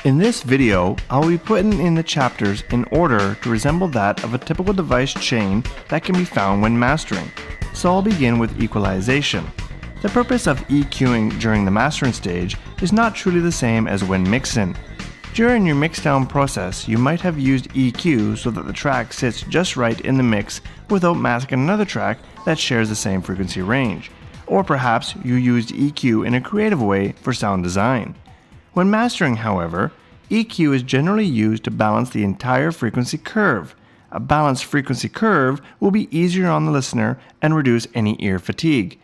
In this video, I will be putting in the chapters in order to resemble that of a typical device chain that can be found when mastering. So I'll begin with equalization. The purpose of eqing during the mastering stage is not truly the same as when mixing. During your mixdown process, you might have used EQ so that the track sits just right in the mix without masking another track that shares the same frequency range. Or perhaps you used EQ in a creative way for sound design. When mastering, however, EQ is generally used to balance the entire frequency curve. A balanced frequency curve will be easier on the listener and reduce any ear fatigue.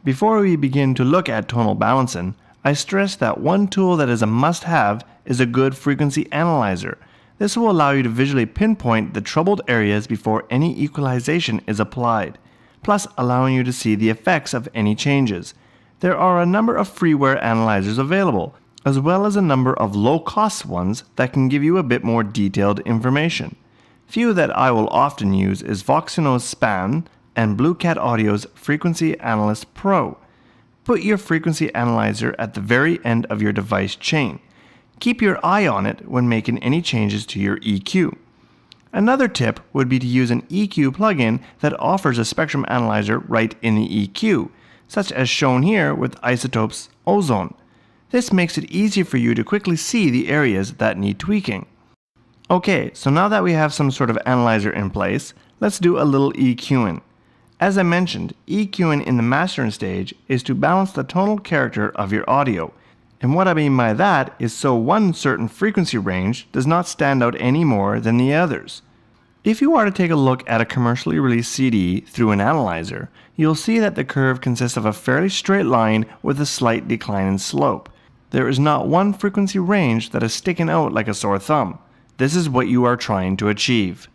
Before we begin to look at tonal balancing, I stress that one tool that is a must-have is a good frequency analyzer. This will allow you to visually pinpoint the troubled areas before any equalization is applied, plus allowing you to see the effects of any changes. There are a number of freeware analyzers available, as well as a number of low-cost ones that can give you a bit more detailed information. Few that I will often use is Vauxhall's Span and bluecat Audio's Frequency Analyst Pro. Put your frequency analyzer at the very end of your device chain. Keep your eye on it when making any changes to your EQ. Another tip would be to use an EQ plugin that offers a spectrum analyzer right in the EQ, such as shown here with Isotopes Ozone. This makes it easy for you to quickly see the areas that need tweaking. Okay, so now that we have some sort of analyzer in place, let's do a little EQing. As I mentioned, EQing in the mastering stage is to balance the tonal character of your audio. And what I mean by that is so one certain frequency range does not stand out any more than the others. If you are to take a look at a commercially released CD through an analyzer, you'll see that the curve consists of a fairly straight line with a slight decline in slope. There is not one frequency range that is sticking out like a sore thumb. This is what you are trying to achieve.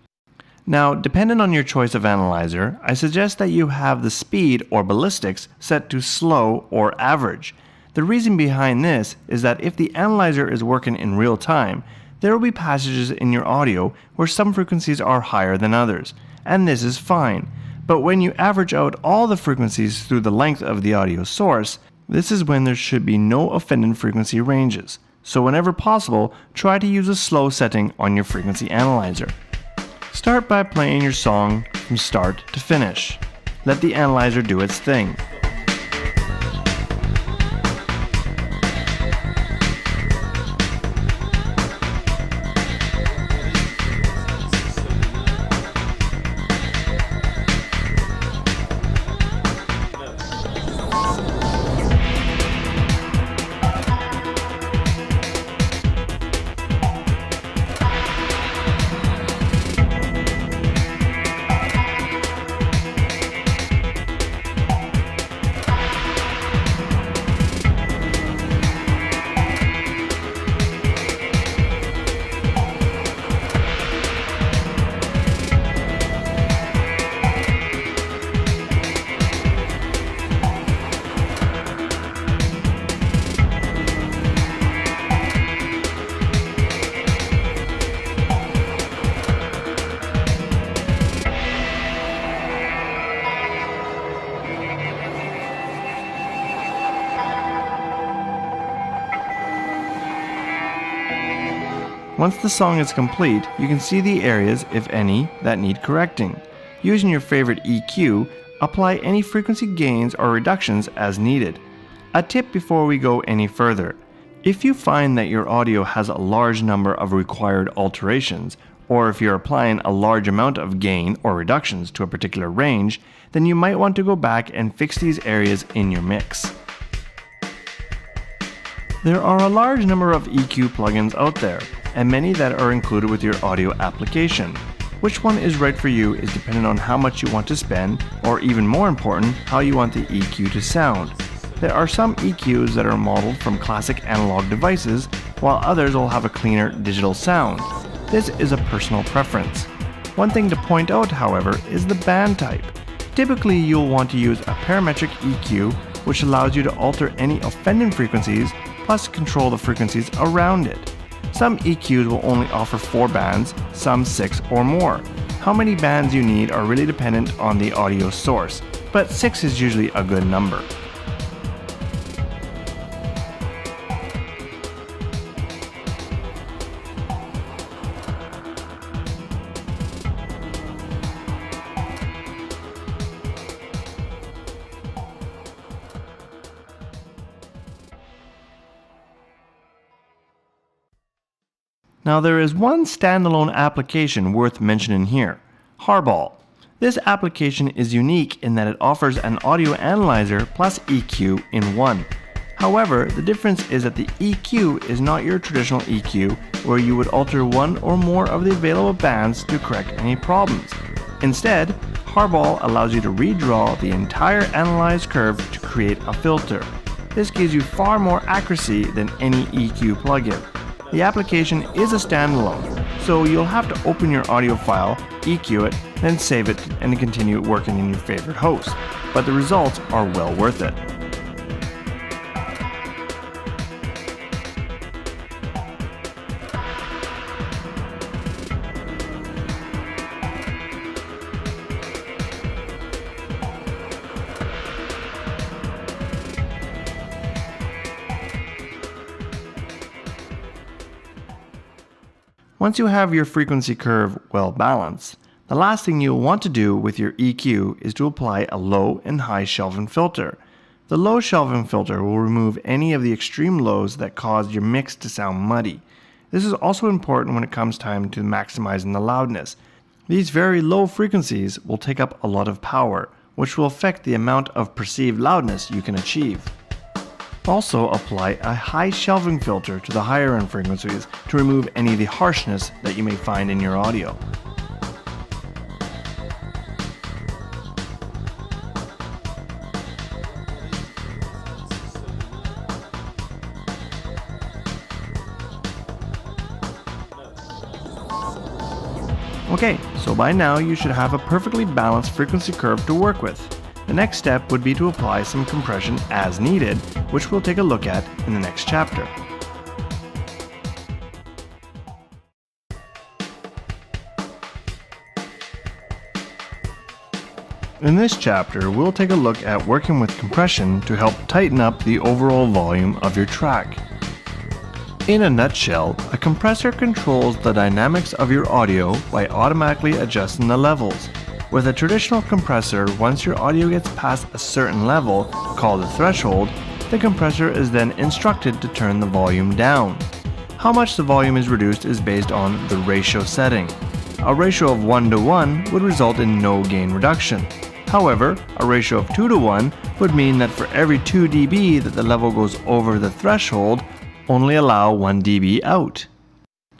Now, depending on your choice of analyzer, I suggest that you have the speed or ballistics set to slow or average. The reason behind this is that if the analyzer is working in real time, there will be passages in your audio where some frequencies are higher than others, and this is fine. But when you average out all the frequencies through the length of the audio source, this is when there should be no offending frequency ranges. So whenever possible, try to use a slow setting on your frequency analyzer. Start by playing your song from start to finish. Let the analyzer do its thing. Once the song is complete, you can see the areas, if any, that need correcting. Using your favorite EQ, apply any frequency gains or reductions as needed. A tip before we go any further. If you find that your audio has a large number of required alterations, or if you're applying a large amount of gain or reductions to a particular range, then you might want to go back and fix these areas in your mix. There are a large number of EQ plugins out there, and many that are included with your audio application. Which one is right for you is dependent on how much you want to spend, or even more important, how you want the EQ to sound. There are some EQs that are modeled from classic analog devices, while others will have a cleaner digital sound. This is a personal preference. One thing to point out, however, is the band type. Typically, you'll want to use a parametric EQ, which allows you to alter any offending frequencies, plus control the frequencies around it. Some EQs will only offer 4 bands, some 6 or more. How many bands you need are really dependent on the audio source, but 6 is usually a good number. Now there is one standalone application worth mentioning here, Harball. This application is unique in that it offers an audio analyzer plus EQ in one. However, the difference is that the EQ is not your traditional EQ where you would alter one or more of the available bands to correct any problems. Instead, Harball allows you to redraw the entire analyzed curve to create a filter. This gives you far more accuracy than any EQ plugin. The application is a standalone, so you'll have to open your audio file, EQ it, then save it and continue working in your favorite host. But the results are well worth it. Once you have your frequency curve well balanced, the last thing you'll want to do with your EQ is to apply a low and high shelving filter. The low shelving filter will remove any of the extreme lows that cause your mix to sound muddy. This is also important when it comes time to maximizing the loudness. These very low frequencies will take up a lot of power, which will affect the amount of perceived loudness you can achieve. Also apply a high shelving filter to the higher end frequencies to remove any of the harshness that you may find in your audio. Okay, so by now you should have a perfectly balanced frequency curve to work with. The next step would be to apply some compression as needed, which we'll take a look at in the next chapter. In this chapter, we'll take a look at working with compression to help tighten up the overall volume of your track. In a nutshell, a compressor controls the dynamics of your audio by automatically adjusting the levels. With a traditional compressor, once your audio gets past a certain level, called the threshold, the compressor is then instructed to turn the volume down. How much the volume is reduced is based on the ratio setting. A ratio of 1:1 would result in no gain reduction. However, a ratio of 2:1 would mean that for every 2 dB that the level goes over the threshold, only allow 1 dB out.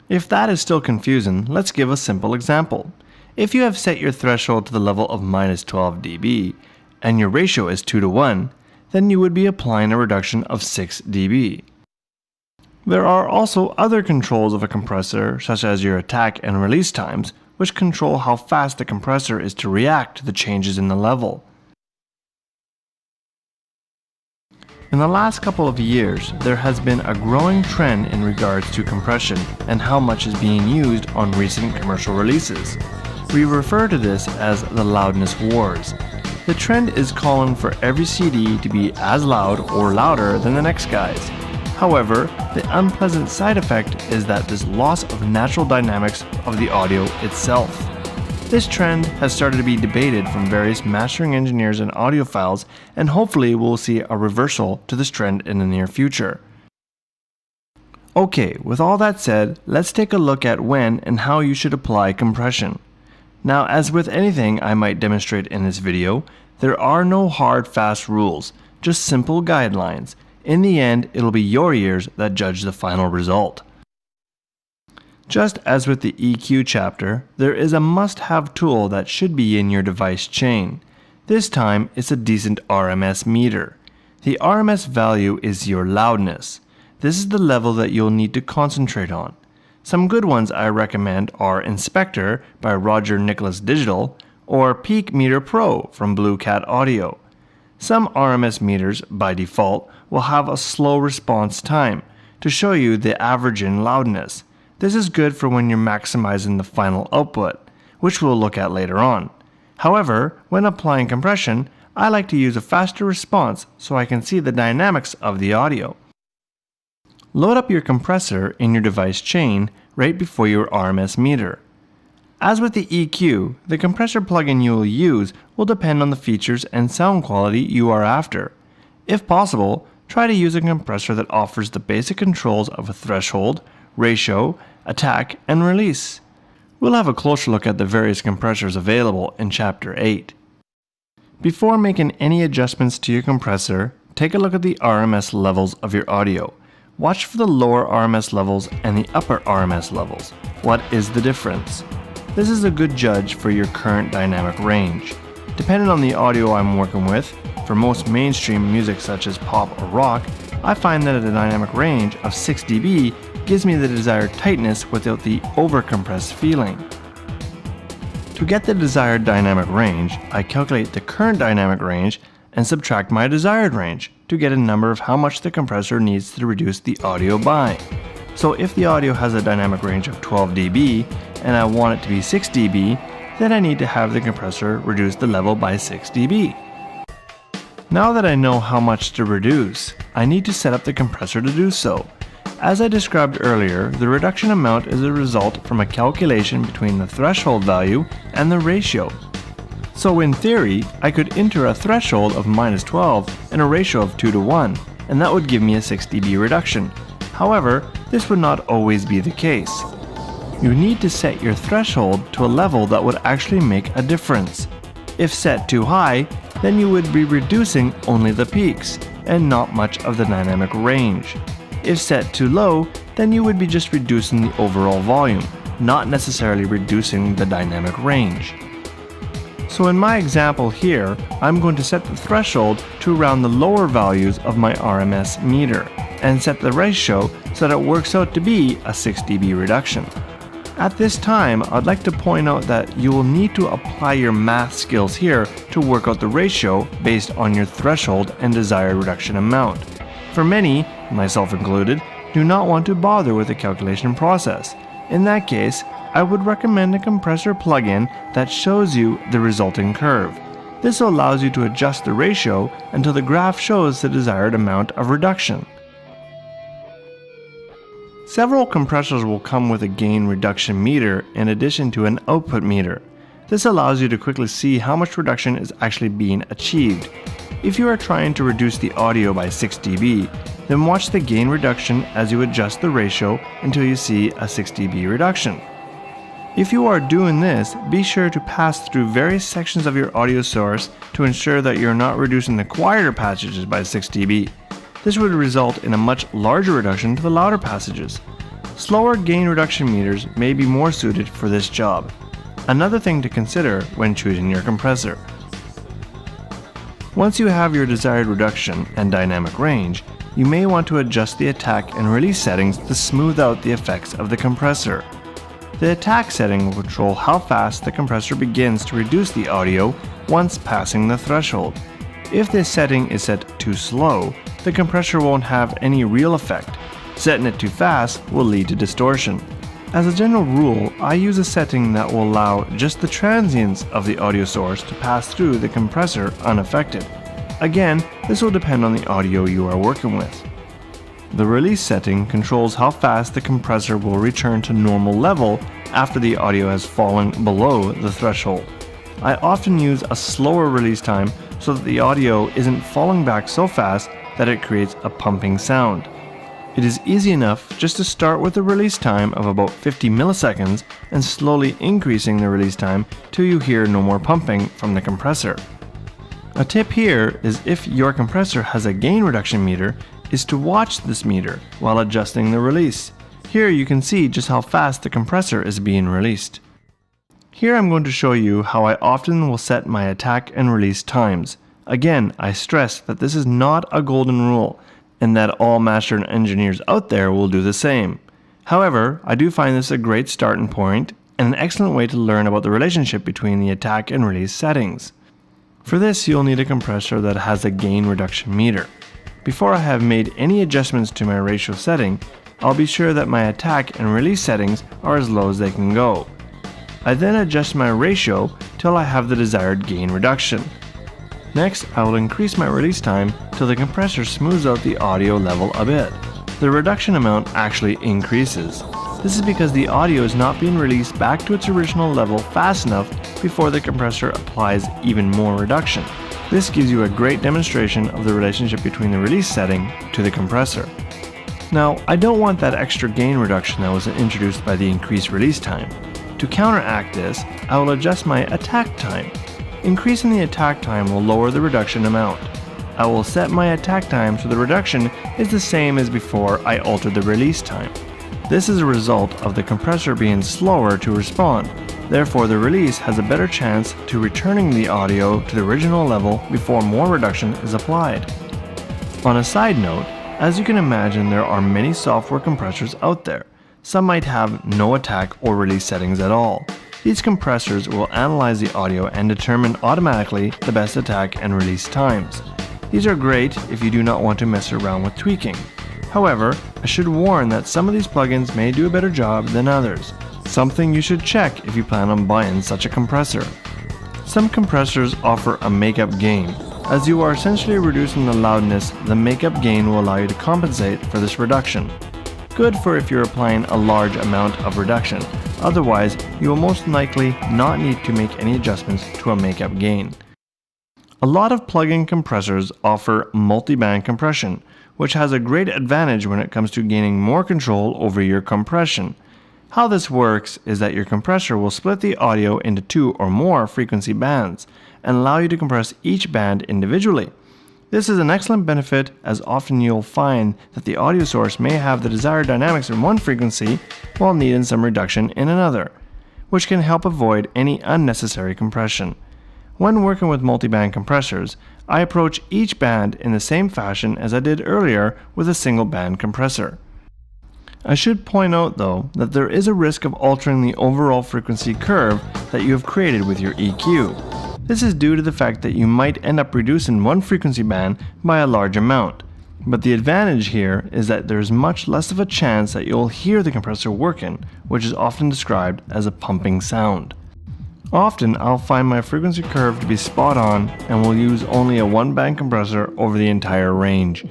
If that is still confusing, let's give a simple example. If you have set your threshold to the level of -12 dB, and your ratio is 2:1, then you would be applying a reduction of 6 dB. There are also other controls of a compressor, such as your attack and release times, which control how fast the compressor is to react to the changes in the level. In the last couple of years, there has been a growing trend in regards to compression and how much is being used on recent commercial releases. We refer to this as the Loudness Wars. The trend is calling for every CD to be as loud or louder than the next guy's. However, the unpleasant side effect is that this loss of natural dynamics of the audio itself. This trend has started to be debated from various mastering engineers and audiophiles, and hopefully we'll see a reversal to this trend in the near future. Okay, with all that said, let's take a look at when and how you should apply compression. Now, as with anything I might demonstrate in this video, there are no hard, fast rules, just simple guidelines. In the end, it'll be your ears that judge the final result. Just as with the EQ chapter, there is a must-have tool that should be in your device chain. This time, it's a decent Rms meter. The Rms value is your loudness. This is the level that you'll need to concentrate on. Some good ones I recommend are Inspector by Roger Nicholas Digital or Peak Meter Pro from Bluecat Audio. Some Rms meters, by default, will have a slow response time to show you the average in loudness. This is good for when you're maximizing the final output, which we'll look at later on. However, when applying compression, I like to use a faster response so I can see the dynamics of the audio. Load up your compressor in your device chain right before your Rms meter. As with the EQ, the compressor plugin you will use will depend on the features and sound quality you are after. If possible, try to use a compressor that offers the basic controls of a threshold, ratio, attack, and release. We'll have a closer look at the various compressors available in Chapter 8. Before making any adjustments to your compressor, take a look at the RMS levels of your audio. Watch for the lower RMS levels and the upper RMS levels. What is the difference? This is a good judge for your current dynamic range. Depending on the audio I'm working with, for most mainstream music such as pop or rock, I find that a dynamic range of 6 dB gives me the desired tightness without the overcompressed feeling. To get the desired dynamic range, I calculate the current dynamic range and subtract my desired range to get a number of how much the compressor needs to reduce the audio by. So if the audio has a dynamic range of 12 dB and I want it to be 6 dB, then I need to have the compressor reduce the level by 6 dB. Now that I know how much to reduce, I need to set up the compressor to do so. As I described earlier, the reduction amount is a result from a calculation between the threshold value and the ratio. So in theory, I could enter a threshold of -12 and a ratio of 2:1, and that would give me a 6 dB reduction. However, this would not always be the case. You need to set your threshold to a level that would actually make a difference. If set too high, then you would be reducing only the peaks, and not much of the dynamic range. If set too low, then you would be just reducing the overall volume, not necessarily reducing the dynamic range. So in my example here, I'm going to set the threshold to around the lower values of my RMS meter, and set the ratio so that it works out to be a 6 dB reduction. At this time, I'd like to point out that you will need to apply your math skills here to work out the ratio based on your threshold and desired reduction amount. For many, myself included, do not want to bother with the calculation process. In that case, I would recommend a compressor plugin that shows you the resulting curve. This allows you to adjust the ratio until the graph shows the desired amount of reduction. Several compressors will come with a gain reduction meter in addition to an output meter. This allows you to quickly see how much reduction is actually being achieved. If you are trying to reduce the audio by 6 dB, then watch the gain reduction as you adjust the ratio until you see a 6 dB reduction. If you are doing this, be sure to pass through various sections of your audio source to ensure that you're not reducing the quieter passages by 6 dB. This would result in a much larger reduction to the louder passages. Slower gain reduction meters may be more suited for this job. Another thing to consider when choosing your compressor. Once you have your desired reduction and dynamic range, you may want to adjust the attack and release settings to smooth out the effects of the compressor. The attack setting will control how fast the compressor begins to reduce the audio once passing the threshold. If this setting is set too slow, the compressor won't have any real effect. Setting it too fast will lead to distortion. As a general rule, I use a setting that will allow just the transients of the audio source to pass through the compressor unaffected. Again, this will depend on the audio you are working with. The release setting controls how fast the compressor will return to normal level after the audio has fallen below the threshold. I often use a slower release time so that the audio isn't falling back so fast that it creates a pumping sound. It is easy enough just to start with a release time of about 50 milliseconds and slowly increasing the release time till you hear no more pumping from the compressor. A tip here is if your compressor has a gain reduction meter, is to watch this meter while adjusting the release. Here you can see just how fast the compressor is being released. Here I'm going to show you how I often will set my attack and release times. Again, I stress that this is not a golden rule, and that all mastering engineers out there will do the same. However, I do find this a great starting point and an excellent way to learn about the relationship between the attack and release settings. For this, you'll need a compressor that has a gain reduction meter. Before I have made any adjustments to my ratio setting, I'll be sure that my attack and release settings are as low as they can go. I then adjust my ratio till I have the desired gain reduction. Next, I will increase my release time till the compressor smooths out the audio level a bit. The reduction amount actually increases. This is because the audio is not being released back to its original level fast enough before the compressor applies even more reduction. This gives you a great demonstration of the relationship between the release setting to the compressor. Now, I don't want that extra gain reduction that was introduced by the increased release time. To counteract this, I will adjust my attack time. Increasing the attack time will lower the reduction amount. I will set my attack time so the reduction is the same as before I altered the release time. This is a result of the compressor being slower to respond. Therefore, the release has a better chance to returning the audio to the original level before more reduction is applied. On a side note, as you can imagine, there are many software compressors out there. Some might have no attack or release settings at all. These compressors will analyze the audio and determine automatically the best attack and release times. These are great if you do not want to mess around with tweaking. However, I should warn that some of these plugins may do a better job than others. Something you should check if you plan on buying such a compressor. Some compressors offer a makeup gain. As you are essentially reducing the loudness, the makeup gain will allow you to compensate for this reduction. Good for if you're applying a large amount of reduction. Otherwise, you will most likely not need to make any adjustments to a makeup gain. A lot of plugin compressors offer multi-band compression, which has a great advantage when it comes to gaining more control over your compression. How this works is that your compressor will split the audio into 2 or more frequency bands and allow you to compress each band individually. This is an excellent benefit, as often you'll find that the audio source may have the desired dynamics in one frequency while needing some reduction in another, which can help avoid any unnecessary compression. When working with multi-band compressors, I approach each band in the same fashion as I did earlier with a single band compressor. I should point out though that there is a risk of altering the overall frequency curve that you have created with your EQ. This is due to the fact that you might end up reducing one frequency band by a large amount. But the advantage here is that there is much less of a chance that you'll hear the compressor working, which is often described as a pumping sound. Often I'll find my frequency curve to be spot on and will use only a one-band compressor over the entire range.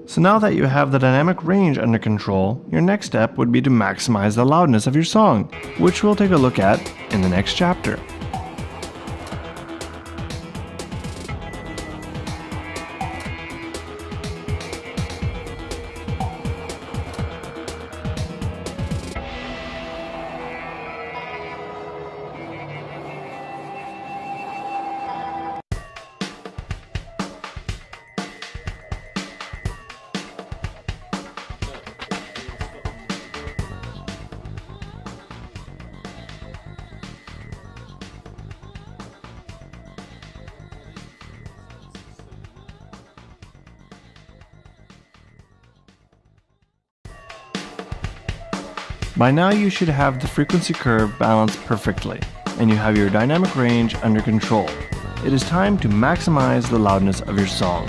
So now that you have the dynamic range under control, your next step would be to maximize the loudness of your song, which we'll take a look at in the next chapter. By now you should have the frequency curve balanced perfectly, and you have your dynamic range under control. It is time to maximize the loudness of your song.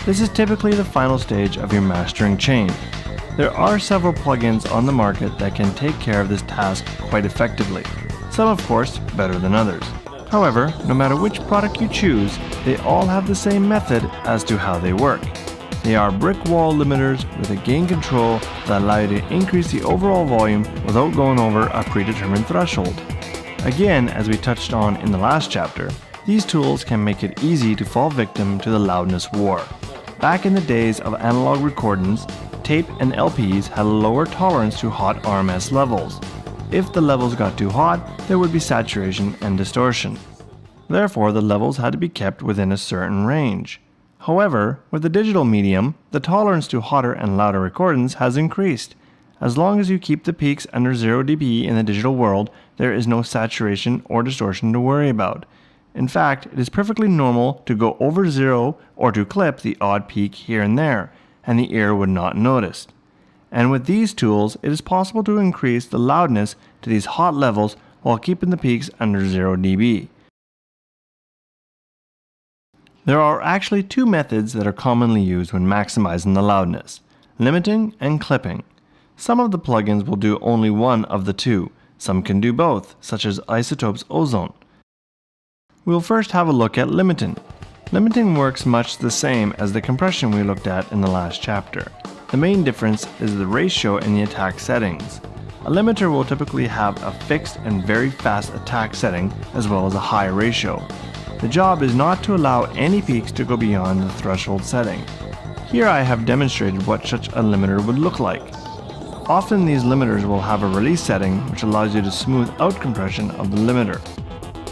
This is typically the final stage of your mastering chain. There are several plugins on the market that can take care of this task quite effectively, some of course better than others. However, no matter which product you choose, they all have the same method as to how they work. They are brick wall limiters with a gain control that allow you to increase the overall volume without going over a predetermined threshold. Again, as we touched on in the last chapter, these tools can make it easy to fall victim to the loudness war. Back in the days of analog recordings, tape and LPs had a lower tolerance to hot RMS levels. If the levels got too hot, there would be saturation and distortion. Therefore, the levels had to be kept within a certain range. However, with the digital medium, the tolerance to hotter and louder recordings has increased. As long as you keep the peaks under 0 dB in the digital world, there is no saturation or distortion to worry about. In fact, it is perfectly normal to go over 0 or to clip the odd peak here and there, and the ear would not notice. And with these tools, it is possible to increase the loudness to these hot levels while keeping the peaks under 0 dB. There are actually two methods that are commonly used when maximizing the loudness: limiting and clipping. Some of the plugins will do only one of the two. Some can do both, such as Isotopes Ozone. We'll first have a look at limiting. Limiting works much the same as the compression we looked at in the last chapter. The main difference is the ratio in the attack settings. A limiter will typically have a fixed and very fast attack setting as well as a high ratio. The job is not to allow any peaks to go beyond the threshold setting. Here I have demonstrated what such a limiter would look like. Often these limiters will have a release setting which allows you to smooth out compression of the limiter.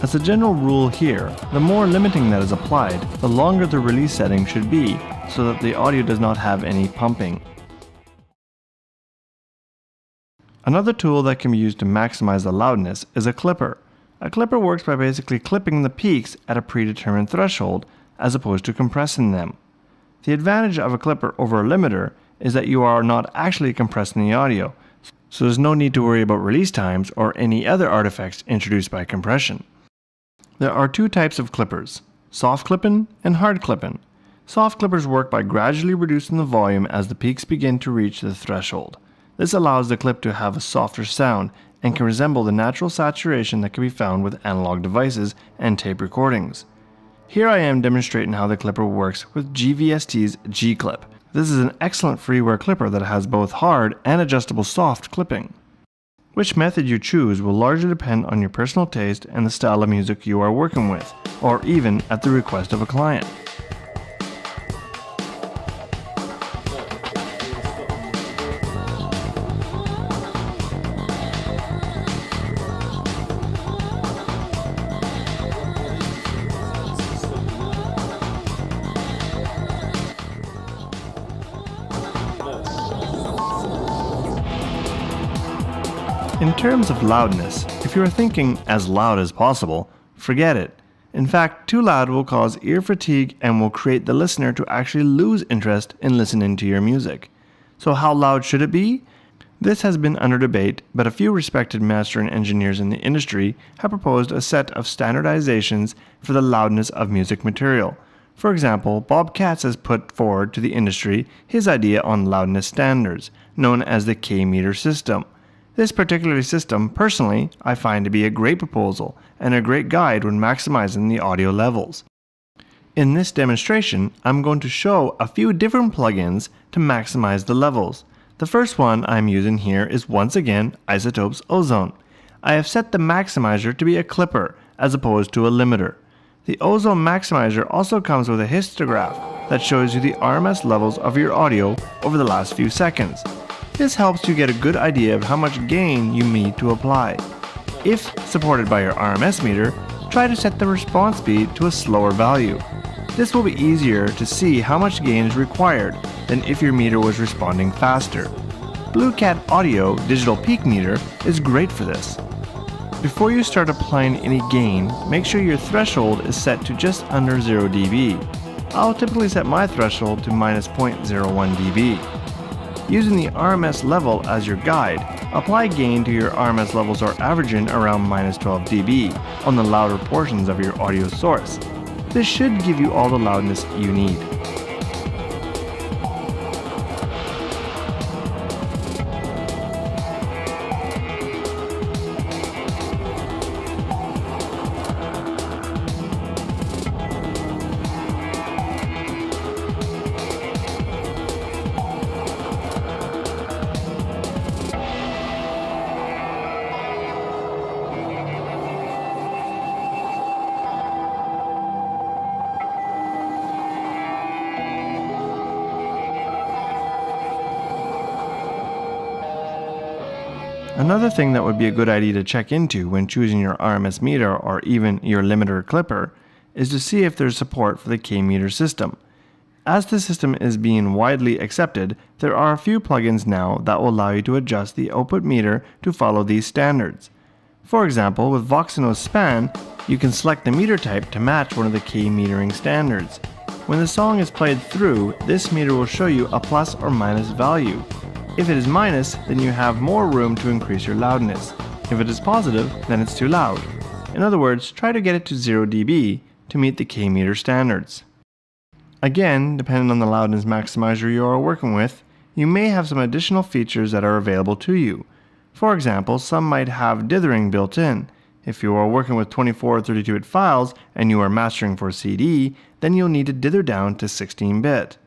As a general rule here, the more limiting that is applied, the longer the release setting should be so that the audio does not have any pumping. Another tool that can be used to maximize the loudness is a clipper. A clipper works by basically clipping the peaks at a predetermined threshold as opposed to compressing them. The advantage of a clipper over a limiter is that you are not actually compressing the audio, so there's no need to worry about release times or any other artifacts introduced by compression. There are two types of clippers, soft clipping and hard clipping. Soft clippers work by gradually reducing the volume as the peaks begin to reach the threshold. This allows the clip to have a softer sound and can resemble the natural saturation that can be found with analog devices and tape recordings. Here I am demonstrating how the clipper works with GVST's G-Clip. This is an excellent freeware clipper that has both hard and adjustable soft clipping. Which method you choose will largely depend on your personal taste and the style of music you are working with, or even at the request of a client. In terms of loudness, if you are thinking as loud as possible, forget it. In fact, too loud will cause ear fatigue and will create the listener to actually lose interest in listening to your music. So how loud should it be? This has been under debate, but a few respected mastering engineers in the industry have proposed a set of standardizations for the loudness of music material. For example, Bob Katz has put forward to the industry his idea on loudness standards, known as the K-meter system. This particular system, personally, I find to be a great proposal and a great guide when maximizing the audio levels. In this demonstration, I'm going to show a few different plugins to maximize the levels. The first one I'm using here is once again Isotopes Ozone. I have set the maximizer to be a clipper as opposed to a limiter. The Ozone maximizer also comes with a histograph that shows you the RMS levels of your audio over the last few seconds. This helps you get a good idea of how much gain you need to apply. If supported by your Rms meter, try to set the response speed to a slower value. This will be easier to see how much gain is required than if your meter was responding faster. Bluecat Audio Digital Peak Meter is great for this. Before you start applying any gain, make sure your threshold is set to just under 0 dB. I'll typically set my threshold to minus 0.01 dB. Using the RMS level as your guide, apply gain to your RMS levels are averaging around minus 12 dB on the louder portions of your audio source. This should give you all the loudness you need. Another thing that would be a good idea to check into when choosing your Rms meter or even your limiter clipper is to see if there's support for the K-meter system. As the system is being widely accepted, there are a few plugins now that will allow you to adjust the output meter to follow these standards. For example, with vauxhall span, you can select the meter type to match one of the K-metering standards. When the song is played through, this meter will show you a plus or minus value. If it is minus, then you have more room to increase your loudness. If it is positive, then it's too loud. In other words, try to get it to 0 dB to meet the K-meter standards. Again, depending on the loudness maximizer you are working with, you may have some additional features that are available to you. For example, some might have dithering built in. If you are working with 24 or 32-bit files and you are mastering for CD, then you'll need to dither down to 16-bit.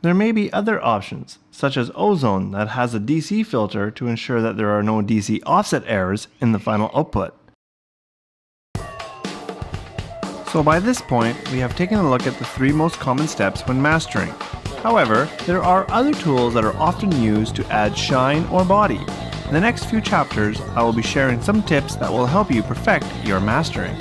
There may be other options, such as Ozone that has a DC filter to ensure that there are no DC offset errors in the final output. So by this point, we have taken a look at the 3 most common steps when mastering. However, there are other tools that are often used to add shine or body. In the next few chapters, I will be sharing some tips that will help you perfect your mastering.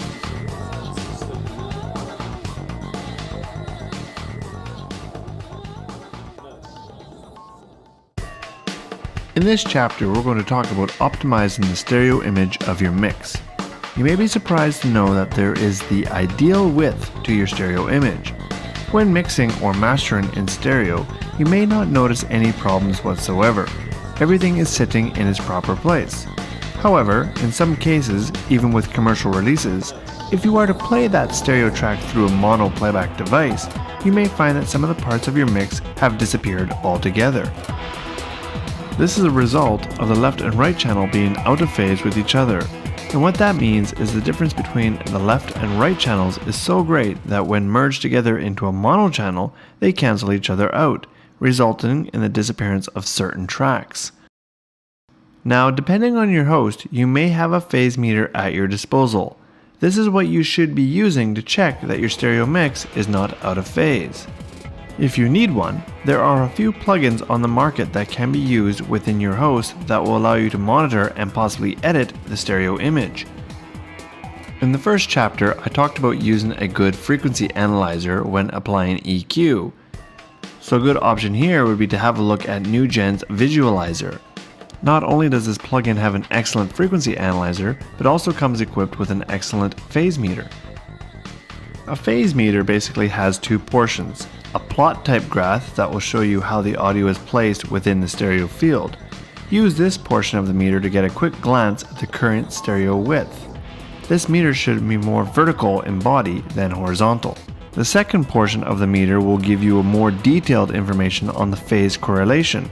In this chapter, we're going to talk about optimizing the stereo image of your mix. You may be surprised to know that there is the ideal width to your stereo image. When mixing or mastering in stereo, you may not notice any problems whatsoever. Everything is sitting in its proper place. However, in some cases, even with commercial releases, if you are to play that stereo track through a mono playback device, you may find that some of the parts of your mix have disappeared altogether. This is a result of the left and right channel being out of phase with each other. And what that means is the difference between the left and right channels is so great that when merged together into a mono channel, they cancel each other out, resulting in the disappearance of certain tracks. Now, depending on your host, you may have a phase meter at your disposal. This is what you should be using to check that your stereo mix is not out of phase. If you need one, there are a few plugins on the market that can be used within your host that will allow you to monitor and possibly edit the stereo image. In the first chapter, I talked about using a good frequency analyzer when applying EQ. So a good option here would be to have a look at NewGen's Visualizer. Not only does this plugin have an excellent frequency analyzer, but also comes equipped with an excellent phase meter. A phase meter basically has two portions. A plot type graph that will show you how the audio is placed within the stereo field. Use this portion of the meter to get a quick glance at the current stereo width. This meter should be more vertical in body than horizontal. The second portion of the meter will give you a more detailed information on the phase correlation.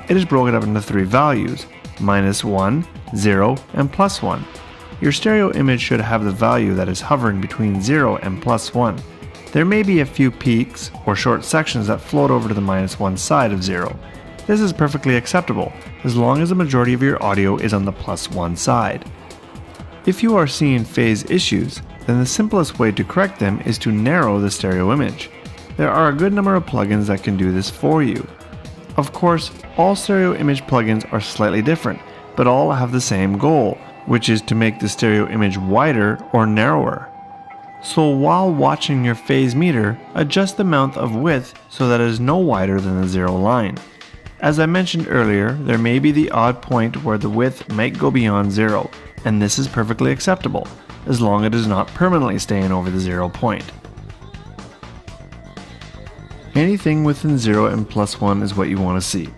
It is broken up into three values, -1, 0, and +1. Your stereo image should have the value that is hovering between 0 and +1. There may be a few peaks or short sections that float over to the -1 side of 0. This is perfectly acceptable, as long as the majority of your audio is on the +1 side. If you are seeing phase issues, then the simplest way to correct them is to narrow the stereo image. There are a good number of plugins that can do this for you. Of course, all stereo image plugins are slightly different, but all have the same goal, which is to make the stereo image wider or narrower. So while watching your phase meter, adjust the amount of width so that it is no wider than the 0 line. As I mentioned earlier, there may be the odd point where the width might go beyond 0, and this is perfectly acceptable, as long as it is not permanently staying over the 0 point. Anything within 0 and +1 is what you want to see.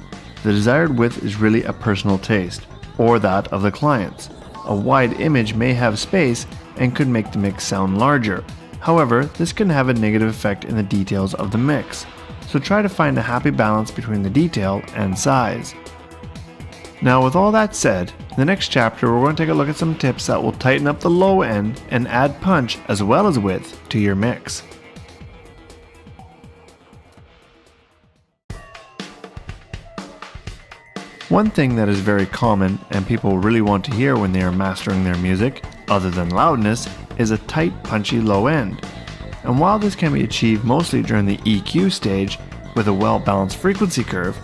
The desired width is really a personal taste, or that of the client's. A wide image may have space and could make the mix sound larger. However, this can have a negative effect in the details of the mix, so try to find a happy balance between the detail and size. Now, with all that said, in the next chapter we're going to take a look at some tips that will tighten up the low end and add punch as well as width to your mix. One thing that is very common and people really want to hear when they are mastering their music, other than loudness, is a tight, punchy low end. And while this can be achieved mostly during the EQ stage with a well-balanced frequency curve,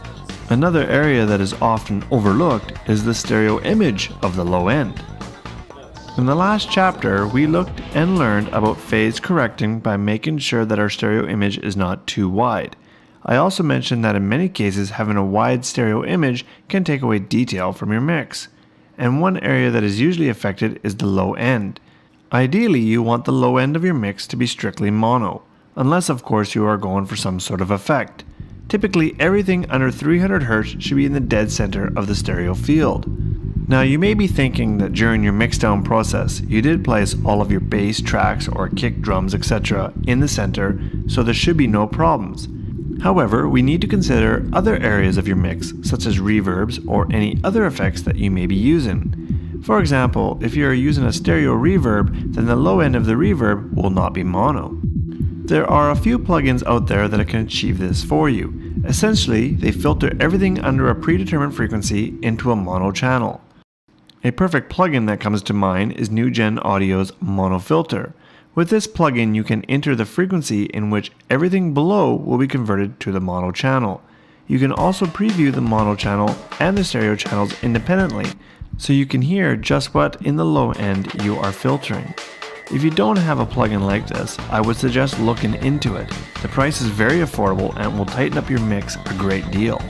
another area that is often overlooked is the stereo image of the low end. In the last chapter, we looked and learned about phase correcting by making sure that our stereo image is not too wide. I also mentioned that in many cases having a wide stereo image can take away detail from your mix. And one area that is usually affected is the low end. Ideally, you want the low end of your mix to be strictly mono, unless of course you are going for some sort of effect. Typically, everything under 300 Hz should be in the dead center of the stereo field. Now, you may be thinking that during your mixdown process, you did place all of your bass tracks or kick drums, etc. in the center, so there should be no problems. However, we need to consider other areas of your mix, such as reverbs or any other effects that you may be using. For example, if you are using a stereo reverb, then the low end of the reverb will not be mono. There are a few plugins out there that can achieve this for you. Essentially, they filter everything under a predetermined frequency into a mono channel. A perfect plugin that comes to mind is NewGen Audio's Mono Filter, With this plugin, you can enter the frequency in which everything below will be converted to the mono channel. You can also preview the mono channel and the stereo channels independently, so you can hear just what in the low end you are filtering. If you don't have a plugin like this, I would suggest looking into it. The price is very affordable and will tighten up your mix a great deal.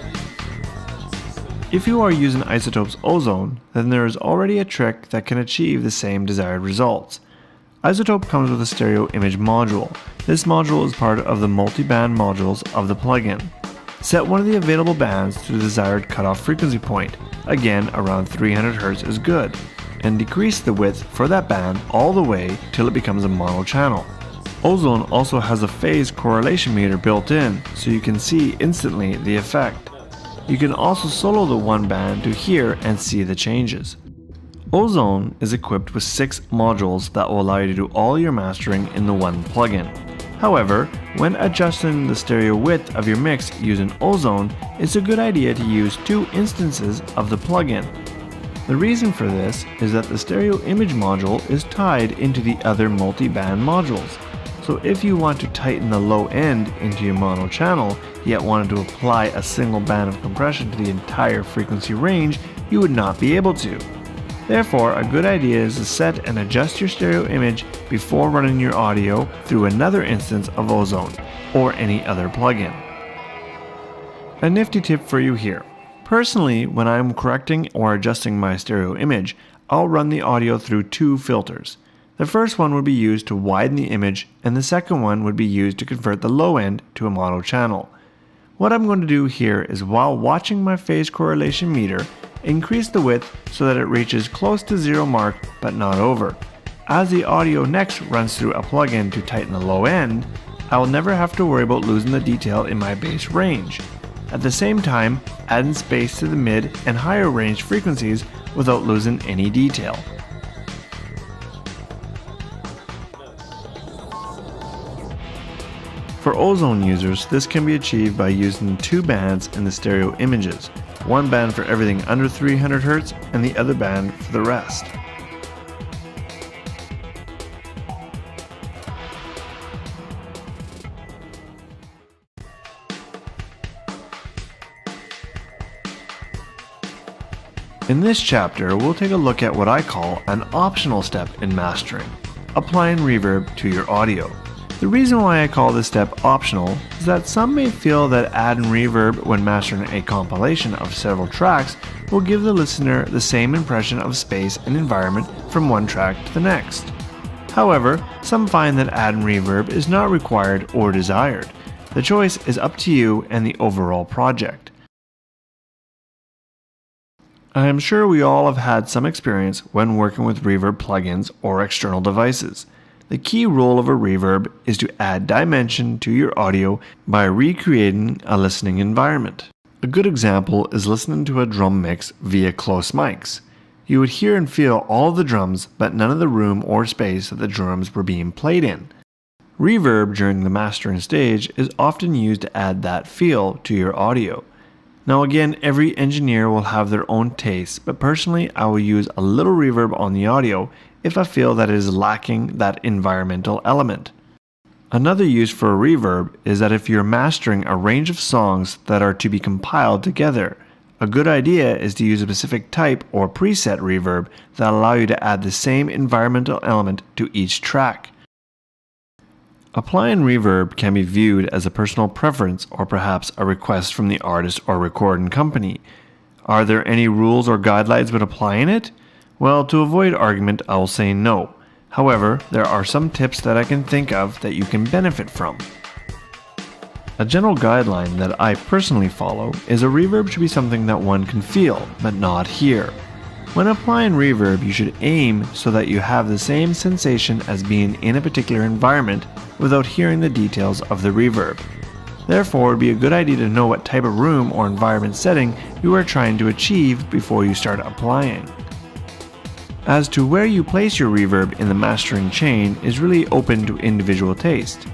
If you are using Isotopes Ozone, then there is already a trick that can achieve the same desired results. Isotope comes with a stereo image module. This module is part of the multi-band modules of the plugin. Set one of the available bands to the desired cutoff frequency point, again around 300 Hz is good, and decrease the width for that band all the way till it becomes a mono channel. Ozone also has a phase correlation meter built in, so you can see instantly the effect. You can also solo the one band to hear and see the changes. Ozone is equipped with 6 modules that will allow you to do all your mastering in the one plugin. However, when adjusting the stereo width of your mix using Ozone, it's a good idea to use 2 instances of the plugin. The reason for this is that the stereo image module is tied into the other multi-band modules. So if you want to tighten the low end into your mono channel, yet wanted to apply a single band of compression to the entire frequency range, you would not be able to. Therefore, a good idea is to set and adjust your stereo image before running your audio through another instance of Ozone, or any other plugin. A nifty tip for you here. Personally, when I'm correcting or adjusting my stereo image, I'll run the audio through 2 filters. The first one would be used to widen the image, and the second one would be used to convert the low end to a mono channel. What I'm going to do here is, while watching my phase correlation meter, increase the width so that it reaches close to 0 mark but not over. As the audio next runs through a plugin to tighten the low end, I will never have to worry about losing the detail in my bass range. At the same time, adding space to the mid and higher range frequencies without losing any detail. For Ozone users, this can be achieved by using 2 bands in the stereo images, one band for everything under 300 Hz and the other band for the rest. In this chapter, we'll take a look at what I call an optional step in mastering, applying reverb to your audio. The reason why I call this step optional is that some may feel that adding reverb when mastering a compilation of several tracks will give the listener the same impression of space and environment from one track to the next. However, some find that adding reverb is not required or desired. The choice is up to you and the overall project. I am sure we all have had some experience when working with reverb plugins or external devices. The key role of a reverb is to add dimension to your audio by recreating a listening environment. A good example is listening to a drum mix via close mics. You would hear and feel all of the drums, but none of the room or space that the drums were being played in. Reverb during the mastering stage is often used to add that feel to your audio. Now again, every engineer will have their own taste, but personally I will use a little reverb on the audio if I feel that it is lacking that environmental element. Another use for a reverb is that if you're mastering a range of songs that are to be compiled together, a good idea is to use a specific type or preset reverb that allow you to add the same environmental element to each track. Applying reverb can be viewed as a personal preference or perhaps a request from the artist or recording company. Are there any rules or guidelines when applying it? Well, to avoid argument, I will say no. However, there are some tips that I can think of that you can benefit from. A general guideline that I personally follow is a reverb should be something that one can feel, but not hear. When applying reverb, you should aim so that you have the same sensation as being in a particular environment without hearing the details of the reverb. Therefore, it would be a good idea to know what type of room or environment setting you are trying to achieve before you start applying. As to where you place your reverb in the mastering chain is really open to individual taste,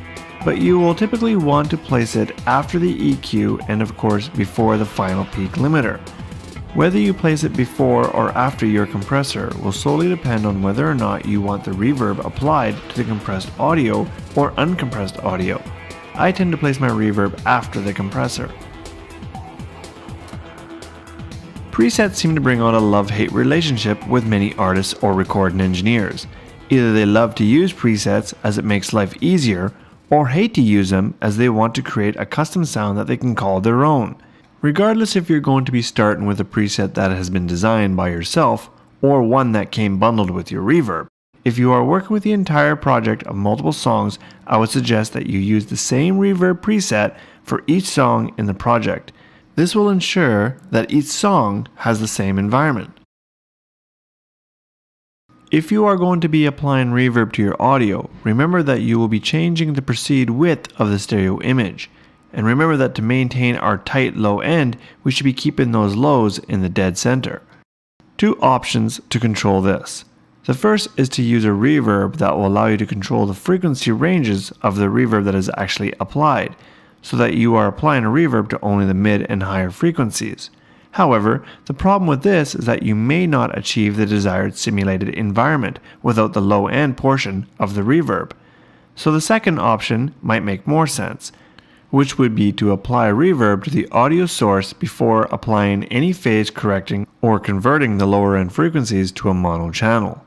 but you will typically want to place it after the EQ and of course before the final peak limiter. Whether you place it before or after your compressor will solely depend on whether or not you want the reverb applied to the compressed audio or uncompressed audio. I tend to place my reverb after the compressor. Presets seem to bring on a love-hate relationship with many artists or recording engineers. Either they love to use presets as it makes life easier, or hate to use them as they want to create a custom sound that they can call their own. Regardless if you're going to be starting with a preset that has been designed by yourself, or one that came bundled with your reverb, if you are working with the entire project of multiple songs, I would suggest that you use the same reverb preset for each song in the project. This will ensure that each song has the same environment. If you are going to be applying reverb to your audio, remember that you will be changing the perceived width of the stereo image. And remember that to maintain our tight low end, we should be keeping those lows in the dead center. Two options to control this. The first is to use a reverb that will allow you to control the frequency ranges of the reverb that is actually applied, so that you are applying a reverb to only the mid and higher frequencies. However, the problem with this is that you may not achieve the desired simulated environment without the low end portion of the reverb. So the second option might make more sense, which would be to apply reverb to the audio source before applying any phase correcting or converting the lower end frequencies to a mono channel.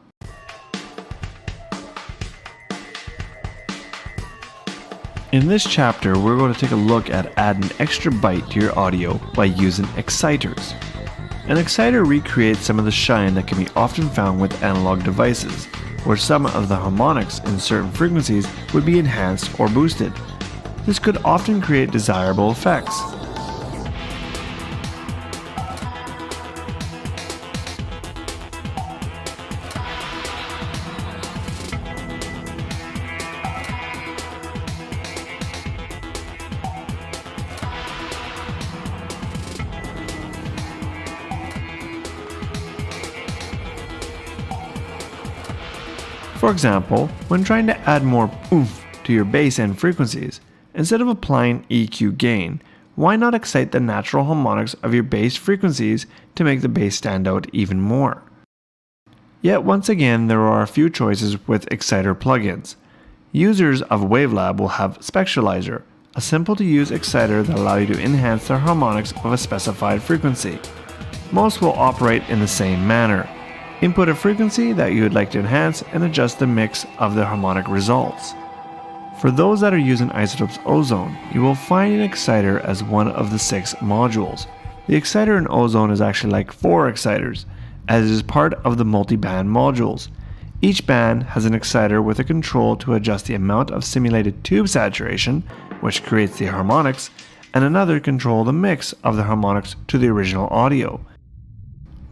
In this chapter, we're going to take a look at adding extra bite to your audio by using exciters. An exciter recreates some of the shine that can be often found with analog devices, where some of the harmonics in certain frequencies would be enhanced or boosted. This could often create desirable effects. For example, when trying to add more oomph to your bass end frequencies, instead of applying EQ gain, why not excite the natural harmonics of your bass frequencies to make the bass stand out even more? Yet once again, there are a few choices with exciter plugins. Users of Wavelab will have Spectralizer, a simple to use exciter that allows you to enhance the harmonics of a specified frequency. Most will operate in the same manner. Input a frequency that you would like to enhance and adjust the mix of the harmonic results. For those that are using Isotopes Ozone, you will find an exciter as one of the 6 modules. The exciter in Ozone is actually like 4 exciters, as it is part of the multi-band modules. Each band has an exciter with a control to adjust the amount of simulated tube saturation, which creates the harmonics, and another control the mix of the harmonics to the original audio.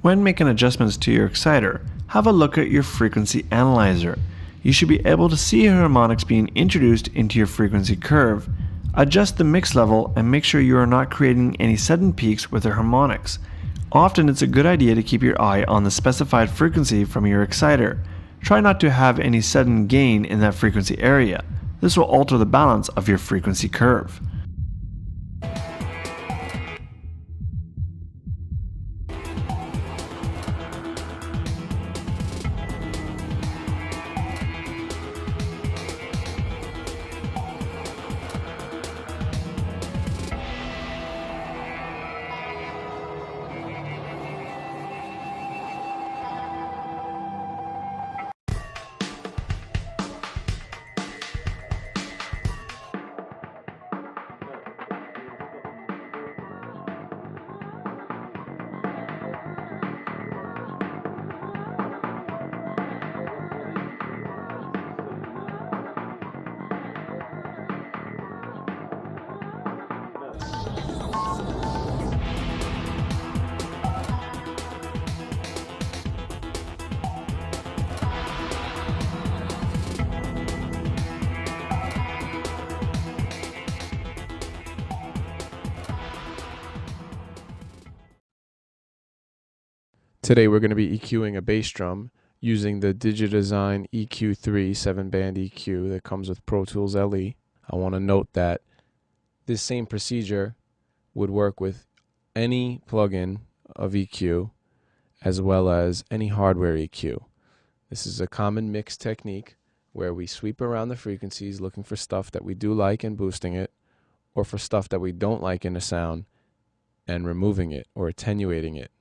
When making adjustments to your exciter, have a look at your frequency analyzer. You should be able to see harmonics being introduced into your frequency curve. Adjust the mix level and make sure you are not creating any sudden peaks with the harmonics. Often it's a good idea to keep your eye on the specified frequency from your exciter. Try not to have any sudden gain in that frequency area. This will alter the balance of your frequency curve. Today we're going to be EQing a bass drum using the Digidesign EQ3 7-band EQ that comes with Pro Tools LE. I want to note that this same procedure would work with any plugin of EQ, as well as any hardware EQ. This is a common mix technique where we sweep around the frequencies looking for stuff that we do like and boosting it, or for stuff that we don't like in a sound and removing it or attenuating it.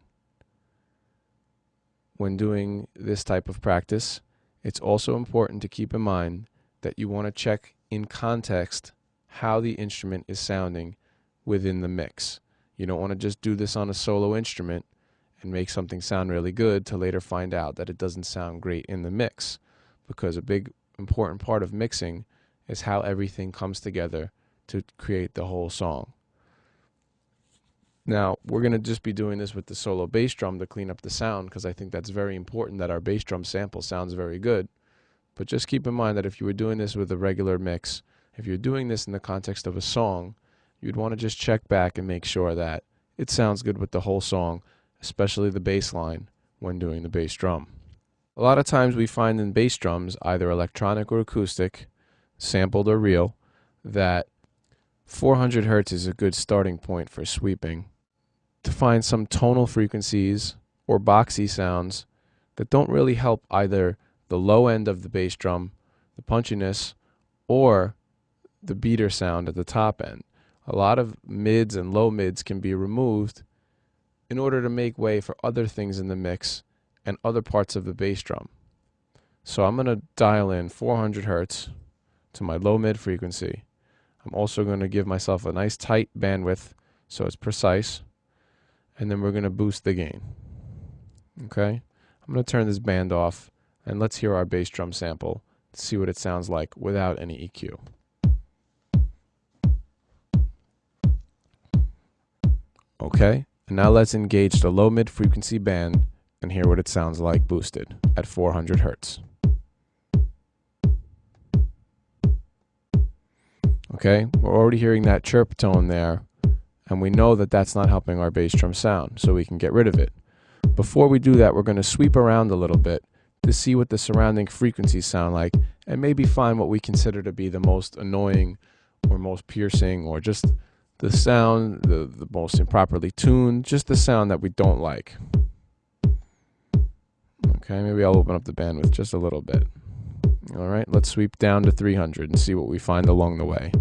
When doing this type of practice, it's also important to keep in mind that you want to check in context how the instrument is sounding within the mix. You don't want to just do this on a solo instrument and make something sound really good to later find out that it doesn't sound great in the mix, because a big important part of mixing is how everything comes together to create the whole song. Now, we're going to just be doing this with the solo bass drum to clean up the sound, because I think that's very important that our bass drum sample sounds very good. But just keep in mind that if you were doing this with a regular mix, if you're doing this in the context of a song, you'd want to just check back and make sure that it sounds good with the whole song, especially the bass line when doing the bass drum. A lot of times we find in bass drums, either electronic or acoustic, sampled or real, that 400 Hertz is a good starting point for sweeping, to find some tonal frequencies or boxy sounds that don't really help either the low end of the bass drum, the punchiness, or the beater sound at the top end. A lot of mids and low mids can be removed in order to make way for other things in the mix and other parts of the bass drum. So I'm going to dial in 400 Hertz to my low mid frequency. I'm also going to give myself a nice tight bandwidth so it's precise. And then we're going to boost the gain. Okay? I'm going to turn this band off, and let's hear our bass drum sample to see what it sounds like without any EQ. Okay, and now let's engage the low mid frequency band and hear what it sounds like boosted at 400 Hertz. Okay, we're already hearing that chirp tone there, and we know that that's not helping our bass drum sound, so we can get rid of it. Before we do that, we're going to sweep around a little bit to see what the surrounding frequencies sound like, and maybe find what we consider to be the most annoying or most piercing, or just the sound, the most improperly tuned, just the sound that we don't like. Okay, maybe I'll open up the bandwidth just a little bit. All right, let's sweep down to 300 and see what we find along the way.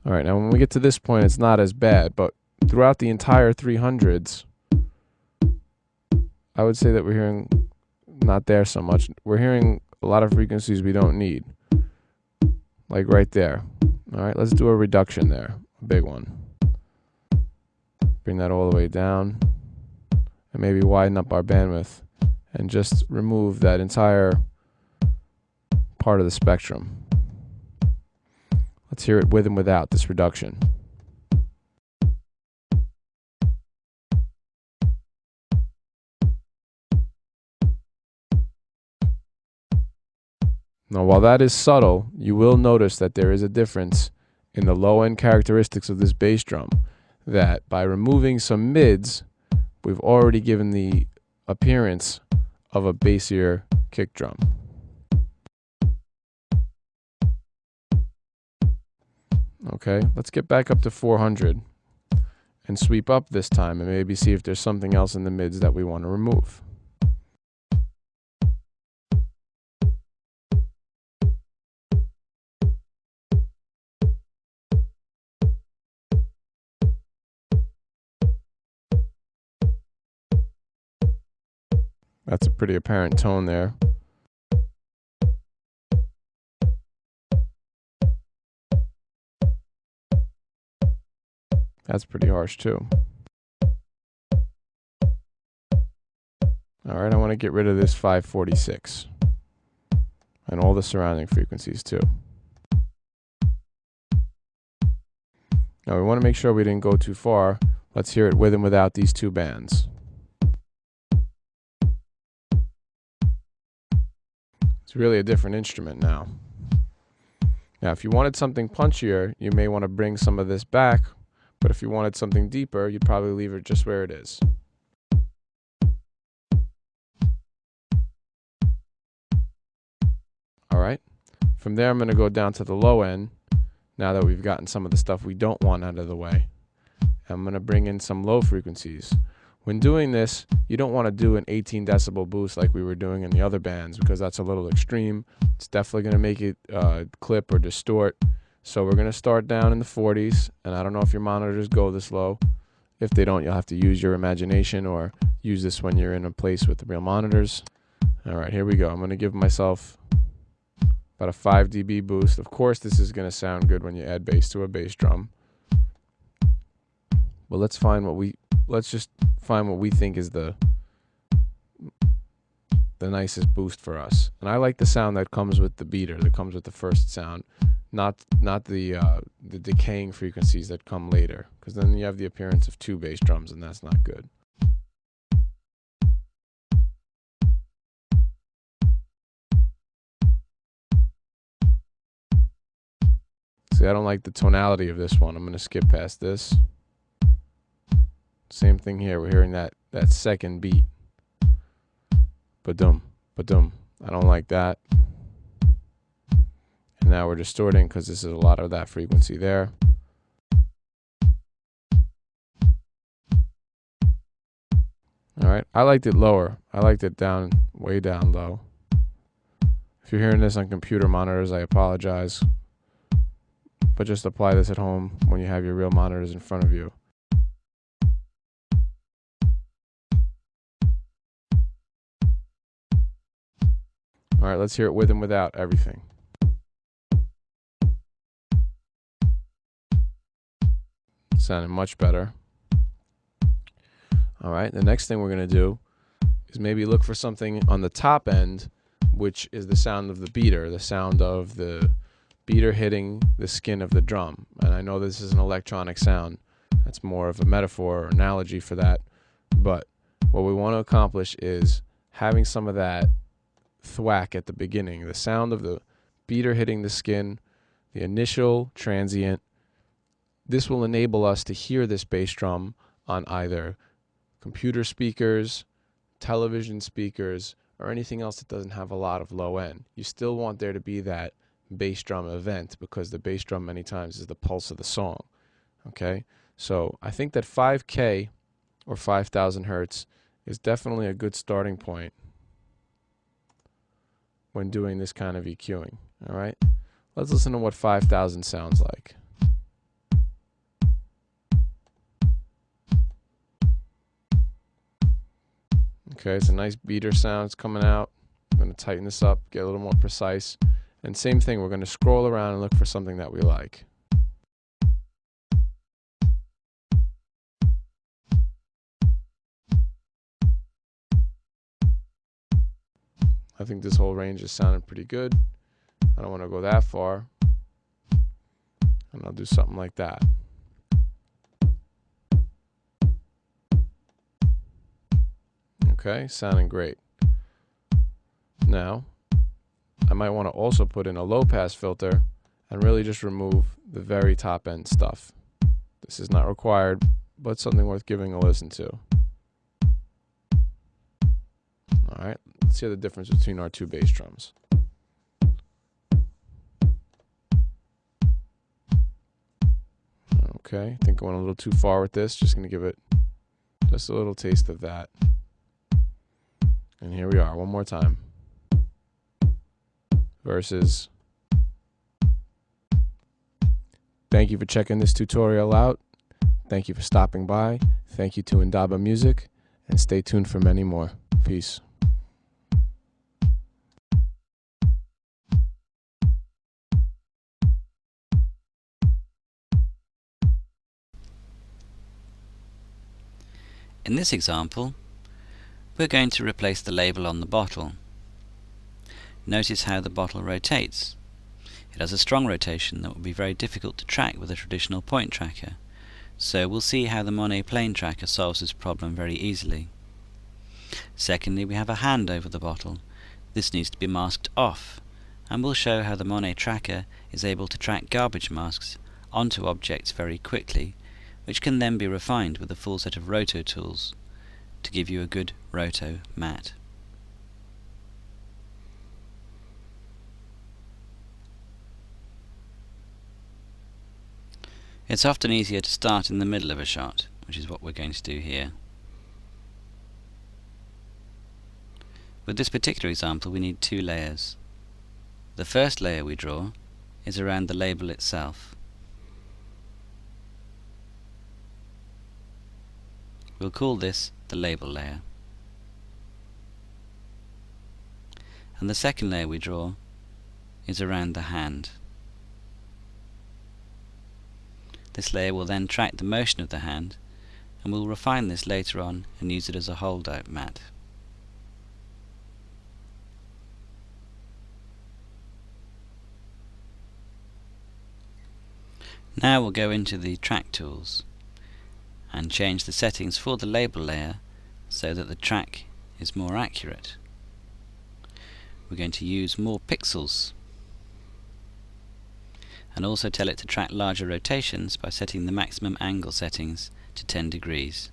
All right, now when we get to this point, it's not as bad, but throughout the entire 300s, I would say that we're hearing not there so much. We're hearing a lot of frequencies we don't need, like right there. All right, let's do a reduction there, a big one. Bring that all the way down, and maybe widen up our bandwidth, and just remove that entire part of the spectrum. Let's hear it with and without this reduction. Now, while that is subtle, you will notice that there is a difference in the low-end characteristics of this bass drum, that by removing some mids, we've already given the appearance of a bassier kick drum. Okay, let's get back up to 400 and sweep up this time and maybe see if there's something else in the mids that we want to remove. That's a pretty apparent tone there. That's pretty harsh too. All right, I want to get rid of this 546 and all the surrounding frequencies too. Now we want to make sure we didn't go too far. Let's hear it with and without these two bands. It's really a different instrument now. Now, if you wanted something punchier, you may want to bring some of this back, But if you wanted something deeper, you'd probably leave it just where it is. Alright, from there I'm going to go down to the low end, now that we've gotten some of the stuff we don't want out of the way. I'm going to bring in some low frequencies. When doing this, you don't want to do an 18 decibel boost like we were doing in the other bands, because that's a little extreme. It's definitely going to make it clip or distort. So we're going to start down in the 40s, and I don't know if your monitors go this low. If they don't, you'll have to use your imagination or use this when you're in a place with the real monitors. Alright, here we go. I'm going to give myself about a 5 dB boost. Of course, this is going to sound good when you add bass to a bass drum. But let's just find what we think is the nicest boost for us. And I like the sound that comes with the beater, that comes with the first sound, not the decaying frequencies that come later, because then you have the appearance of two bass drums, and that's not good. See, I don't like the tonality of this one. I'm going to skip past this. Same thing here. We're hearing that second beat. Ba-dum, ba-dum. I don't like that. And now we're distorting because this is a lot of that frequency there. Alright, I liked it lower. I liked it down, way down low. If you're hearing this on computer monitors, I apologize. But just apply this at home when you have your real monitors in front of you. Alright, let's hear it with and without everything. Sounding much better. Alright, the next thing we're going to do is maybe look for something on the top end, which is the sound of the beater, the sound of the beater hitting the skin of the drum. And I know this is an electronic sound. That's more of a metaphor or analogy for that. But what we want to accomplish is having some of that thwack at the beginning, the sound of the beater hitting the skin, the initial transient. This will enable us to hear this bass drum on either computer speakers, television speakers, or anything else that doesn't have a lot of low end. You still want there to be that bass drum event, because the bass drum many times is the pulse of the song. Okay, so I think that 5K or 5,000 hertz is definitely a good starting point when doing this kind of EQing. All right, let's listen to what 5,000 sounds like. Okay, it's a nice beater sound. It's coming out. I'm going to tighten this up, get a little more precise. And same thing, we're going to scroll around and look for something that we like. I think this whole range is sounding pretty good. I don't want to go that far. And I'll do something like that. Okay, sounding great. Now, I might want to also put in a low pass filter and really just remove the very top end stuff. This is not required, but something worth giving a listen to. Alright, let's hear the difference between our two bass drums. Okay, I think I went a little too far with this. Just going to give it just a little taste of that. And here we are, one more time. Versus. Thank you for checking this tutorial out. Thank you for stopping by. Thank you to Indaba Music. And stay tuned for many more. Peace. In this example, we're going to replace the label on the bottle. Notice how the bottle rotates. It has a strong rotation that would be very difficult to track with a traditional point tracker, so we'll see how the Monet plane tracker solves this problem very easily. Secondly, we have a hand over the bottle. This needs to be masked off, and we'll show how the Monet tracker is able to track garbage masks onto objects very quickly which can then be refined with a full set of roto tools to give you a good roto mat. It's often easier to start in the middle of a shot, which is what we're going to do here. With this particular example, we need two layers. The first layer we draw is around the label itself. We'll call this the label layer. And the second layer we draw is around the hand. This layer will then track the motion of the hand, and we'll refine this later on and use it as a hold-out mat. Now we'll go into the track tools and change the settings for the label layer so that the track is more accurate. We're going to use more pixels and also tell it to track larger rotations by setting the maximum angle settings to 10 degrees.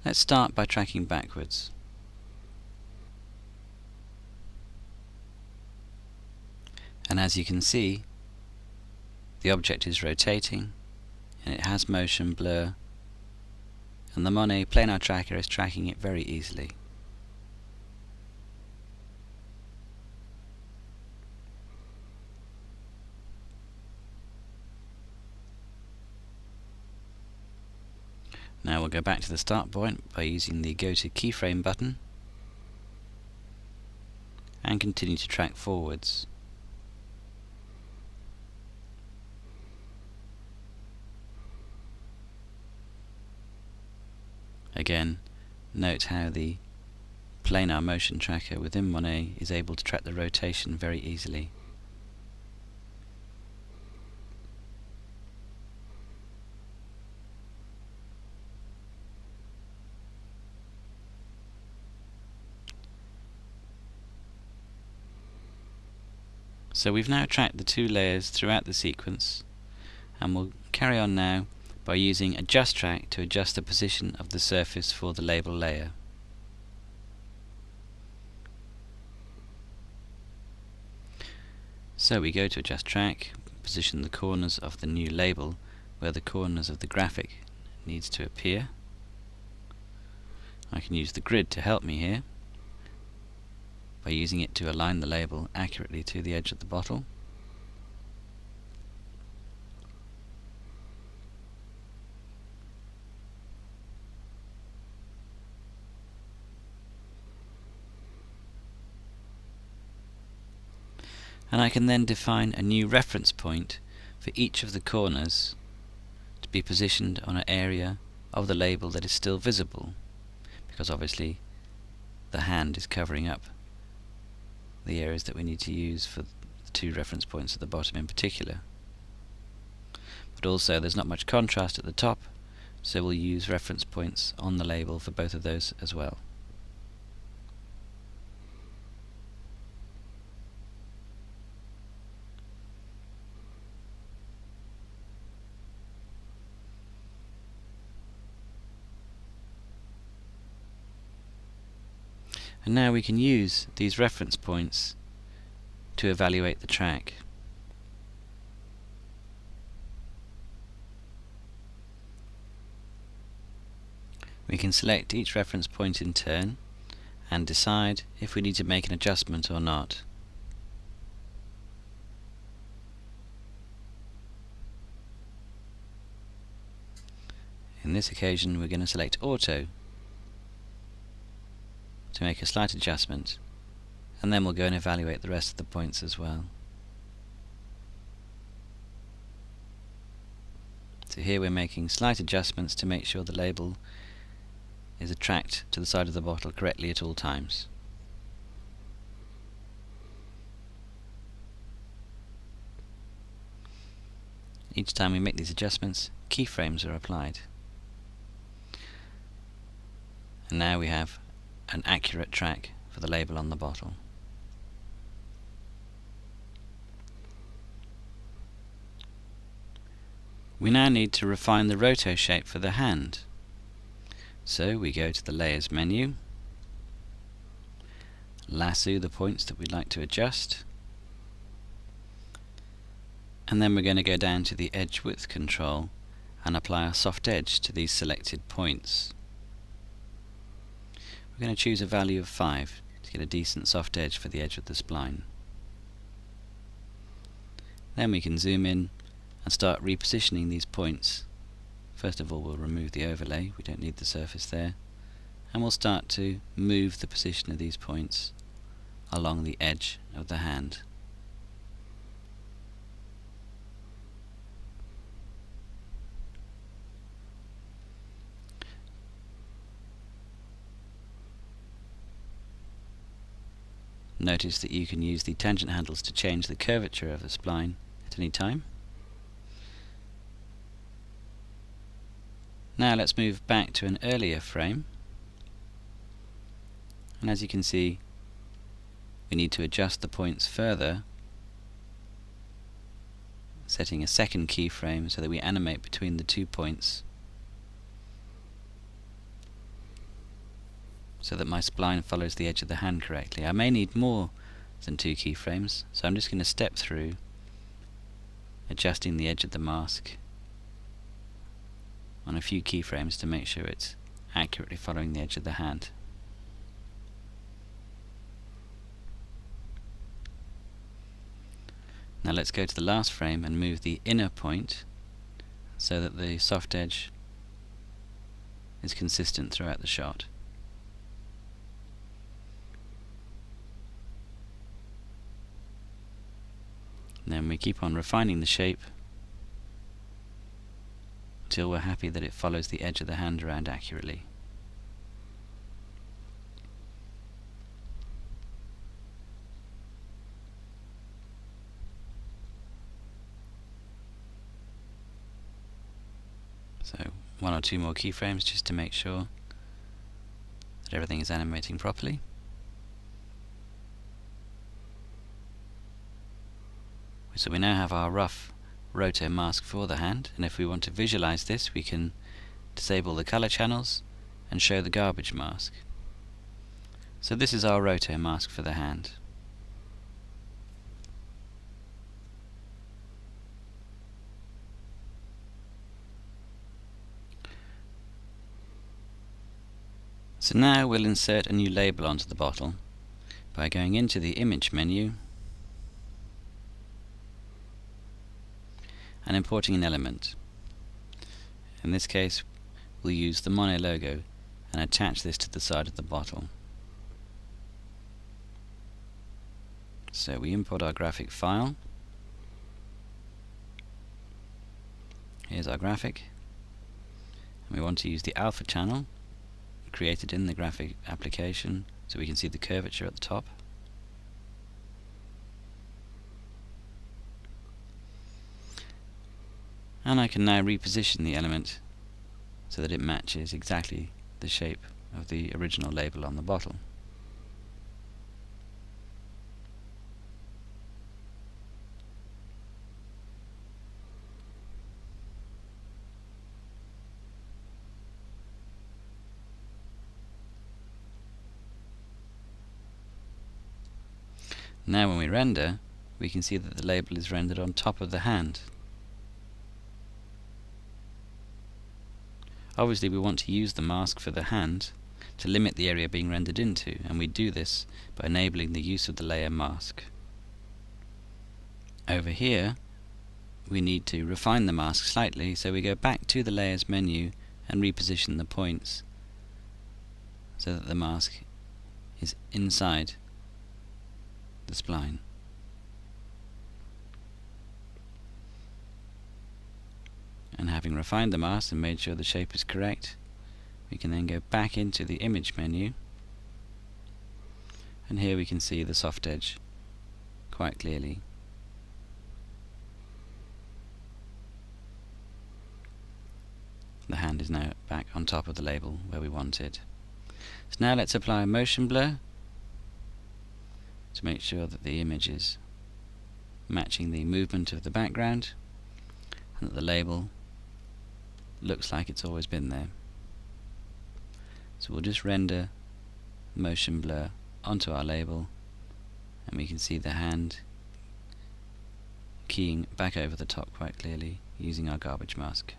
Let's start by tracking backwards. And as you can see, the object is rotating and it has motion blur, and the Monet planar tracker is tracking it very easily. Now we'll go back to the start point by using the Go to Keyframe button and continue to track forwards. Again, note how the planar motion tracker within Monet is able to track the rotation very easily. So we've now tracked the two layers throughout the sequence, and we'll carry on now by using Adjust Track to adjust the position of the surface for the label layer. So we go to Adjust Track, position the corners of the new label where the corners of the graphic needs to appear. I can use the grid to help me here by using it to align the label accurately to the edge of the bottle. And I can then define a new reference point for each of the corners to be positioned on an area of the label that is still visible, because obviously the hand is covering up the areas that we need to use for the two reference points at the bottom in particular. But also there's not much contrast at the top, so we'll use reference points on the label for both of those as well. And now we can use these reference points to evaluate the track. We can select each reference point in turn and decide if we need to make an adjustment or not. In this occasion we're going to select Auto to make a slight adjustment, and then we'll go and evaluate the rest of the points as well. So here we're making slight adjustments to make sure the label is tracked to the side of the bottle correctly at all times. Each time we make these adjustments, keyframes are applied. And now we have an accurate track for the label on the bottle. We now need to refine the roto shape for the hand. So we go to the Layers menu, lasso the points that we'd like to adjust, and then we're going to go down to the edge width control and apply a soft edge to these selected points. We're going to choose a value of 5 to get a decent soft edge for the edge of the spline. Then we can zoom in and start repositioning these points. First of all, we'll remove the overlay, we don't need the surface there, and we'll start to move the position of these points along the edge of the hand. Notice that you can use the tangent handles to change the curvature of the spline at any time. Now let's move back to an earlier frame, and as you can see, we need to adjust the points further, setting a second keyframe so that we animate between the 2 points, so that my spline follows the edge of the hand correctly. I may need more than 2 keyframes, so I'm just going to step through, adjusting the edge of the mask on a few keyframes to make sure it's accurately following the edge of the hand. Now let's go to the last frame and move the inner point so that the soft edge is consistent throughout the shot. And then we keep on refining the shape until we're happy that it follows the edge of the hand around accurately. So 1 or 2 more keyframes just to make sure that everything is animating properly. So we now have our rough roto mask for the hand, and if we want to visualize this, we can disable the color channels and show the garbage mask. So this is our roto mask for the hand. So now we'll insert a new label onto the bottle by going into the image menu and importing an element. In this case, we'll use the mono logo and attach this to the side of the bottle. So we import our graphic file. Here's our graphic, and we want to use the alpha channel created in the graphic application so we can see the curvature at the top. And I can now reposition the element so that it matches exactly the shape of the original label on the bottle. Now when we render, we can see that the label is rendered on top of the hand. Obviously we want to use the mask for the hand to limit the area being rendered into, and we do this by enabling the use of the layer mask. Over here we need to refine the mask slightly, so we go back to the Layers menu and reposition the points so that the mask is inside the spline. And having refined the mask and made sure the shape is correct, we can then go back into the image menu, and here we can see the soft edge quite clearly. The hand is now back on top of the label where we want it. So now let's apply a motion blur to make sure that the image is matching the movement of the background and that the label looks like it's always been there. So we'll just render motion blur onto our label, and we can see the hand keying back over the top quite clearly using our garbage mask.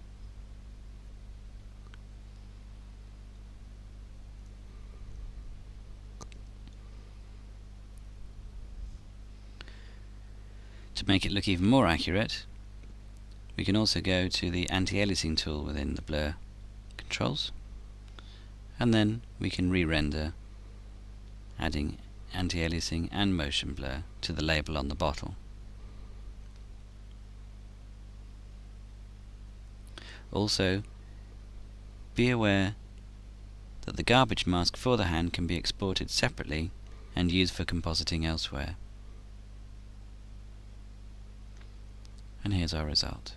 To make it look even more accurate, we can also go to the anti-aliasing tool within the blur controls, and then we can re-render, adding anti-aliasing and motion blur to the label on the bottle. Also, be aware that the garbage mask for the hand can be exported separately and used for compositing elsewhere. And here's our result.